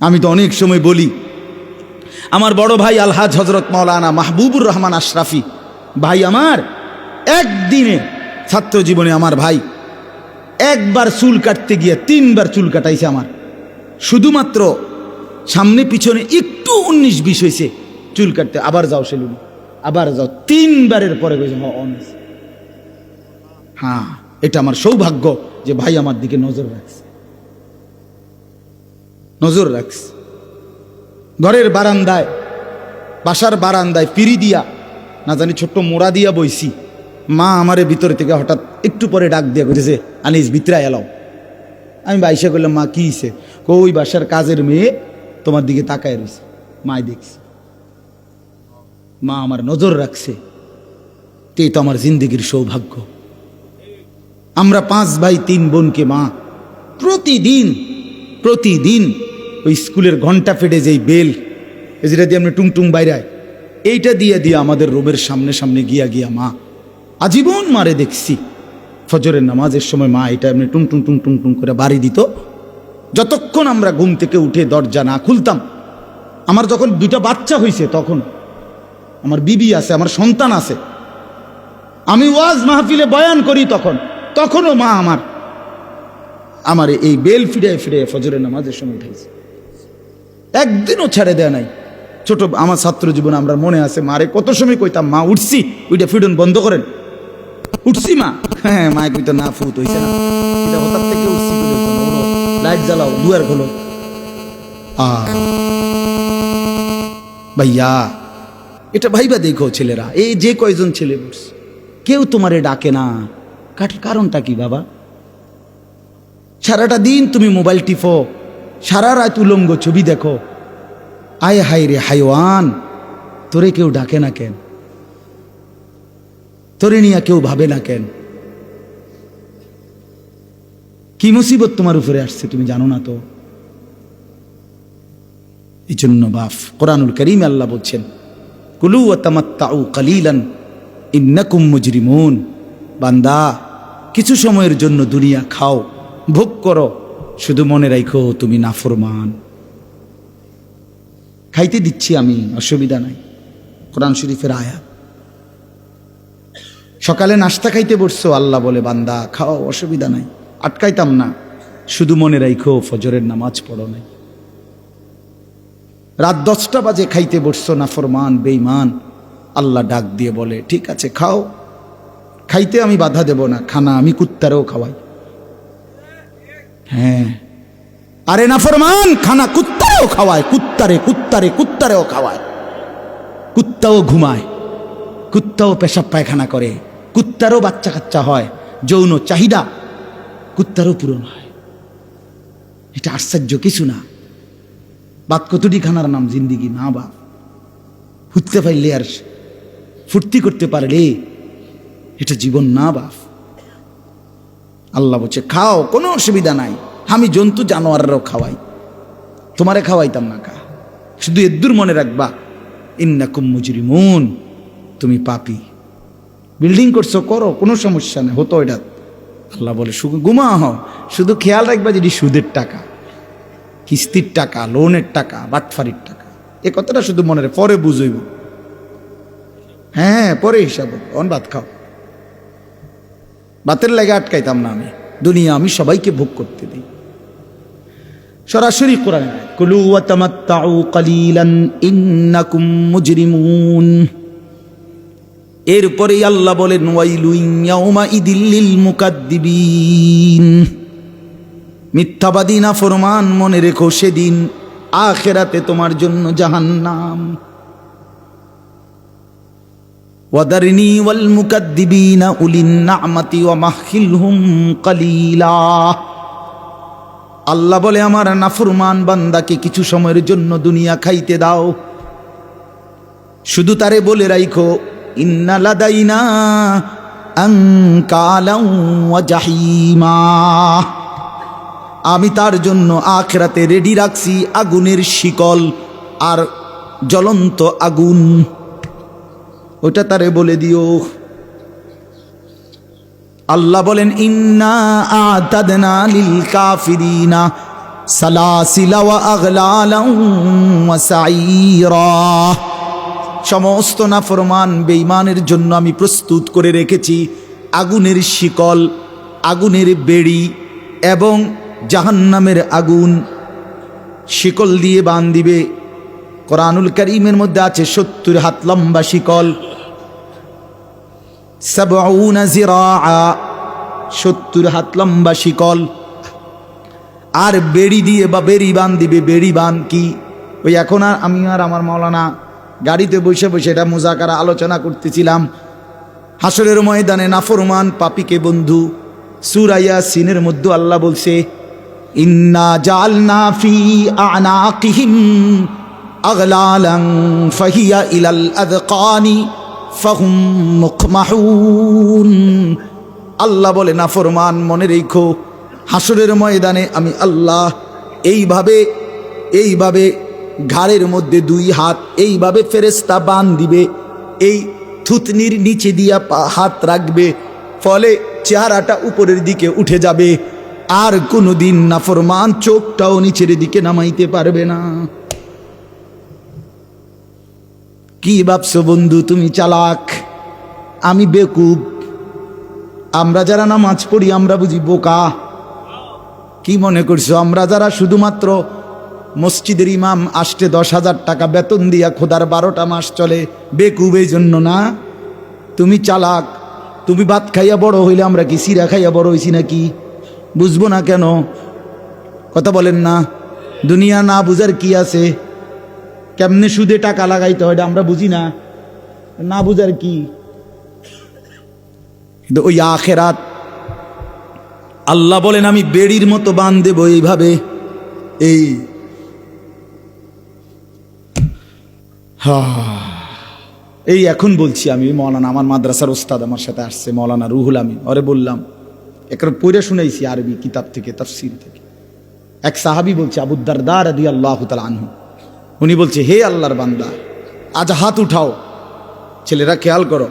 আমি তো অনেক সময় বলি, আমার বড় ভাই আলহাজ হজরত মাওলানা মাহবুবুর রহমান আশরাফি ভাই আমার একদিনে ছাত্র জীবনে আমার ভাই একবার চুল কাটতে গিয়ে 3বার চুল কাটাইছে আমার। শুধুমাত্র সামনে পিছনে একটু 19-20 হয়েছে চুল কাটতে, আবার যাও সেলুন, আবার যাও, 3বারের পরে কইছে হ্যাঁ এটা আমার সৌভাগ্য যে ভাই আমার দিকে নজর রাখছে। ঘরের বারান্দায়, বাসার বারান্দায় পিড়ি দিয়া না জানি ছোট্ট মোড়া দিয়া বইছি, মা আমারে ভিতরে থেকে হঠাৎ একটু পরে ডাক দিয়া কইতেছে, আনিস ভিতরে এলাও। আমি বাইসা করলাম, মা কি হইছে? ওই বাসার কাজের মেয়ে তোমার দিকে তাকায় রয়েছে, মাই দেখছি, মা আমার নজর রাখছে। এই তো আমার জিন্দগির সৌভাগ্য। আমরা 5 ভাই 3 বোনকে মা প্রতিদিন ওই স্কুলের ঘন্টা ফেটে যেই বেল, যেটা দিয়ে আমরা টুংটুং বাইরায়, এইটা দিয়ে আমাদের রুমের সামনে গিয়া মা আজীবন মারে দেখছি। ফজরের নামাজের সময় মা এটা এমনি টুং টুং করে বাড়ি দিত। যতক্ষণ আমরা ঘুম থেকে উঠে দরজা না খুলতাম, আমার যখন 2টা বাচ্চা হয়েছে, তখন আমার বিবি আছে, আমার সন্তান আছে, আমি ওয়াজ মাহফিলে বয়ান করি, তখনও মা আমার এই বেল ফিরে ফজরের নামাজের সময় উঠেছে, একদিনও ছেড়ে দেয় নাই। ছোট আমার ছাত্র জীবনে আমরা মনে আছে, মারে কত সময় কইতাম, মা উঠছি, ওইটা ফিডন বন্ধ করেন, উঠছি মা, হ্যাঁ মা কইতো না ফুট হইছে না, এটা হঠাৎ থেকে উঠছি, লাইট জ্বালাও, দুয়ার খোলো। ভাইয়া এটা ভাইবা দেখো ছেলেরা, এই যে কয়জন ছেলে বলছে, কেউ তোমারে ডাকে না, কারণটা কি বাবা? সারাটা দিন তুমি মোবাইল টিপো, সারা রাত উলঙ্গ ছবি দেখো, আয় হায় রে হাইওয়ান, তোরে কেউ ডাকে না কেন? তোরে নিয়ে কেউ ভাবে না কেন? কি মুসিবত তোমার উপরে আসছে তুমি জানো না তো? এই জন্য বাপ, কোরআনুল কারীমে আল্লাহ বলছেন, কুলু ওয়া তামাত্তাউ কালিলান ইন্নাকুম মুজরিমুন। বান্দা, কিছু সময়ের জন্য দুনিয়া খাও, ভোগ করো, শুধু মনে রাখো তুমি নাফরমান। খাইতে দিচ্ছি আমি, অসুবিধা নাই, কোরআন শরীফের আয়াত। সকালে নাস্তা খাইতে বসছো, আল্লাহ বলে বান্দা খাও, অসুবিধা নাই, আটকাইতাম না, শুধু মনে রাখো ফজরের নামাজ পড়ো নাই। রাত 10টা বাজে খাইতে বসছো, নাফরমান বেঈমান, আল্লাহ ডাক দিয়ে বলে ঠিক আছে খাও, খাইতে আমি বাধা দেব না, খানা আমি কুত্তারেও খাওয়াই। হ্যাঁ, আরে নাফরমান, খানা কুত্তারেও খাওয়ায়, কুত্তারেও খাওয়ায়। কুত্তাও ঘুমায়, কুত্তাও পেশাব পায়খানা করে, কুত্তারও বাচ্চা কাচ্চা হয়, যৌন চাহিদা কুত্তারও পূরণ হয়। এটা আশ্চর্য কিছু না। বাত কতটি খানার নাম জিন্দিগি না বাপ? ফুটতে পারলে আর ফুর্তি করতে পারলে এটা জীবন না বাপ? আল্লাহ বলছে খাও, কোনো অসুবিধা নাই, আমি জন্তু জানোয়াররাও খাওয়াই, তোমারে খাওয়াইতাম না কা, শুধু এদ্দুর মনে রাখবা ইন্নাকুম মুজরিমুন, তুমি পাপী। বিল্ডিং করছো, করো, কোনো সমস্যা নেই, হতো এটা। আল্লাহ বলে ঘুমা হও, শুধু খেয়াল রাখবা যেটি সুদের টাকা, কিস্তির টাকা, লোনের টাকা, বাটফারির টাকা, এ কথাটা শুধু মনে রাখ, পরে বুঝইব। হ্যাঁ পরে হিসাব, অন ভাত খাও। ভাতের লাগে আটকাইতাম না আমি, দুনিয়া আমি সবাইকে ভোগ করতে দিই। সরাসরি কোরআন, কুলু ওয়া তামাত্তাউ কালিলান ইন্নাকুম মুজরিমুন। এরপরেই আল্লাহ বলেন ওয়াইলু ইয়াউমা ইদিল লিল মুকাদ্দিবিন। মিথ্যাবাদী নাফরমান, মনে রেখো সেদিন আখিরাতে তোমার জন্য জাহান্নাম। ওয়াদারনি ওয়াল মুকাদ্দিবিনা উলিন নি'মাতি ওয়া মাহহিলহুম কালিলা। আল্লাহ বলে আমার নাফরমান বান্দাকে কিছু সময়ের জন্য দুনিয়া খাইতে দাও, শুধু তারে বলে রাখো ইন্না লাদাইনা আনকালাও ওয়া জাহিমা। আমি তার জন্য আখিরাতে রেডি রাখছি আগুনের শিকল আর জ্বলন্ত আগুন, ওটা তারে বলে দিও। আল্লাহ বলেন ইন্না আ'তাদনা লিল কাফিরিনা সালাসিলা ওয়া আগলালান ওয়া সাঈরা। সমস্ত নাফরমান বেঈমানের জন্য আমি প্রস্তুত করে রেখেছি আগুনের শিকল, আগুনের বেড়ি এবং জাহান্নামের আগুন। শিকল দিয়ে বাঁধিবে। কোরআনুল কারীমের মধ্যে আছে 70 হাত লম্বা শিকল, 70 জিরাআ, 70 হাত লম্বা শিকল। আর বেড়ি দিয়ে বা বেড়ি বাঁধিবে। বেড়ি বান কি? ওই এখন আর আমি আর আমার মাওলানা গাড়িতে বসে বসে এটা মুজাকারা আলোচনা করতেছিলাম। হাসরের ময়দানে নাফরমান পাপীকে বন্ধু সূরা ইয়াসিনের মধ্যে আল্লাহ বলছে, ইন্না জাআলনা ফি আনাকিহিম আগলালান ফাহিয়া ইলাল আযকানি ফাহুম মুকমাহুন। আল্লাহ বলে, নাফরমান মনে রেখো, হাসরের ময়দানে আমি আল্লাহ এইভাবে ঘাড়ের মধ্যে 2 হাত এইভাবে ফেরেশতা বান দিবে, এই থুতনির নিচে দিয়া হাত রাখবে, ফলে চেহারাটা উপরের দিকে উঠে যাবে। আর কোনোদিন নাফরমান চোখটাও নিচের দিকে নামাইতে পারবে না। কি ভাবছো বন্ধু তুমি চালাক, আমি বেকুব? আমরা যারা নামাজ পড়ি আমরা বুঝি বোকা? কি মনে করছো আমরা যারা শুধুমাত্র মসজিদের ইমাম আসতে 10,000 টাকা বেতন দিয়া খোদার 12টা মাস চলে বেকুব এই জন্য না? তুমি চালাক। তুমি ভাত খাইয়া বড় হইলে, আমরা কি সিরা খাইয়া বড় হইছি নাকি? বুঝবো না কেন? কথা বলেন না। দুনিয়া না বুঝার কি আছে? কেমনে সুদে টাকা লাগাইতে হয় আমরা বুঝি না? না বুঝার কি? ওই আখেরাত আল্লাহ বলেন আমি বেড়ির মতো বান দেব এইভাবে। এই এখন বলছি আমি মৌলানা, আমার মাদ্রাসার ওস্তাদ আমার সাথে আসছে, মৌলানা রুহুল আমিন, ওরে বললাম, একবার পড়ে শুনাইছি আরবি কিতাব থেকে, তাফসীর থেকে। এক সাহাবী বলছে, আবু দারদা রাদিয়াল্লাহু তাআলা আনহু, উনি বলছে, হে আল্লাহর বান্দা, আজ হাত উঠাও। ছেলেরা খেয়াল করো,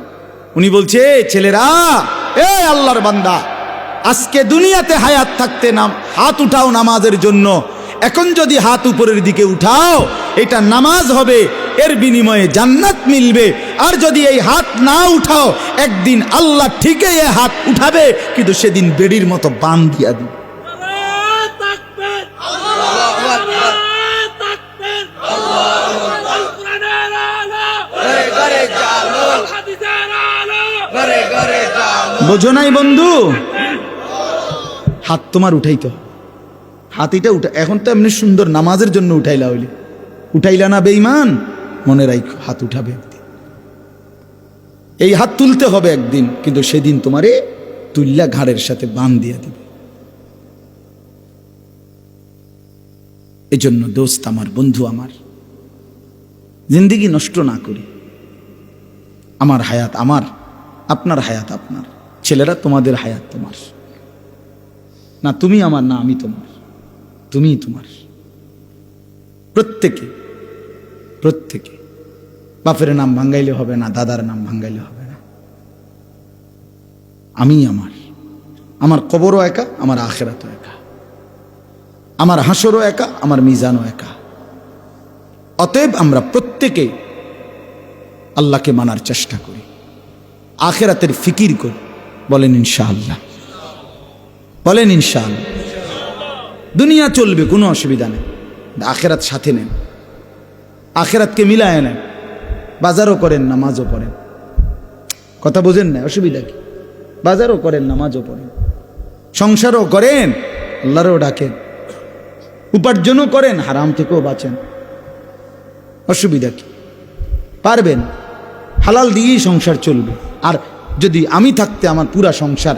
উনি বলছে, ছেলেরা, এ আল্লাহর বান্দা, আজকে দুনিয়াতে হায়াত থাকতে নাম হাত উঠাও নামাজের জন্য। এখন যদি হাত উপরের দিকে উঠাও, এটা নামাজ হবে, এর বিনিময়ে জান্নাত মিলবে। আর যদি এই হাত না উঠাও, একদিন আল্লাহ ঠিকই এই হাত উঠাবে, কিন্তু সেদিন বেড়ির মতো বান দিয়া দিবে। বোঝো নাই বন্ধু? হাত তোমার উঠাইতে হবে। হাত এটা উঠা, এখন তো এমনি সুন্দর নামাজের জন্য উঠাইলা হইলে, উঠাইলা না বেঈমান, মনে রাখো হাত উঠাবে একদিন। এই হাত তুলতে হবে একদিন, কিন্তু সেদিন তোমারে তুল্লা ঘাড়ের সাথে বান দিয়া দিবে। এই জন্য দোস্ত আমার, বন্ধু আমার, জিন্দেগি নষ্ট না করি। আমার হায়াত আমার, আপনার হায়াত আপনার, ছেলেরা তোমাদের হায়াত তোমার না। তুমি আমার না, আমি তোমার, তুমি তোমার। প্রত্যেকে প্রত্যেকে বাপের নাম ভাঙ্গাইলে হবে না, দাদার নাম ভাঙ্গাইলে হবে না। আমি আমার, আমার কবরও একা, আমার আখিরাতও একা, আমার হাসরও একা, আমার মিজানও একা। অতএব আমরা প্রত্যেকে আল্লাহকে মানার চেষ্টা করি, আখিরাতের ফিকির করি। বলেন ইনশাআল্লাহ, বলেন ইনশাআল্লাহ। দুনিয়া চলবে, কোনো অসুবিধা নেই, আখিরাত সাথে নেন, আখিরাতকে মিলায় নেন। বাজারও করেন, নামাজও পড়েন। কথা বোঝেন না? অসুবিধা কি? বাজারও করেন, নামাজও পড়েন, সংসারও করেন, আল্লাহরও ডাকেন, উপার্জনও করেন, হারাম থেকেও বাঁচেন। অসুবিধা কি? পারবেন, হালাল দিয়েই সংসার চলবে। আর যদি আমি থাকতে আমার পুরা সংসার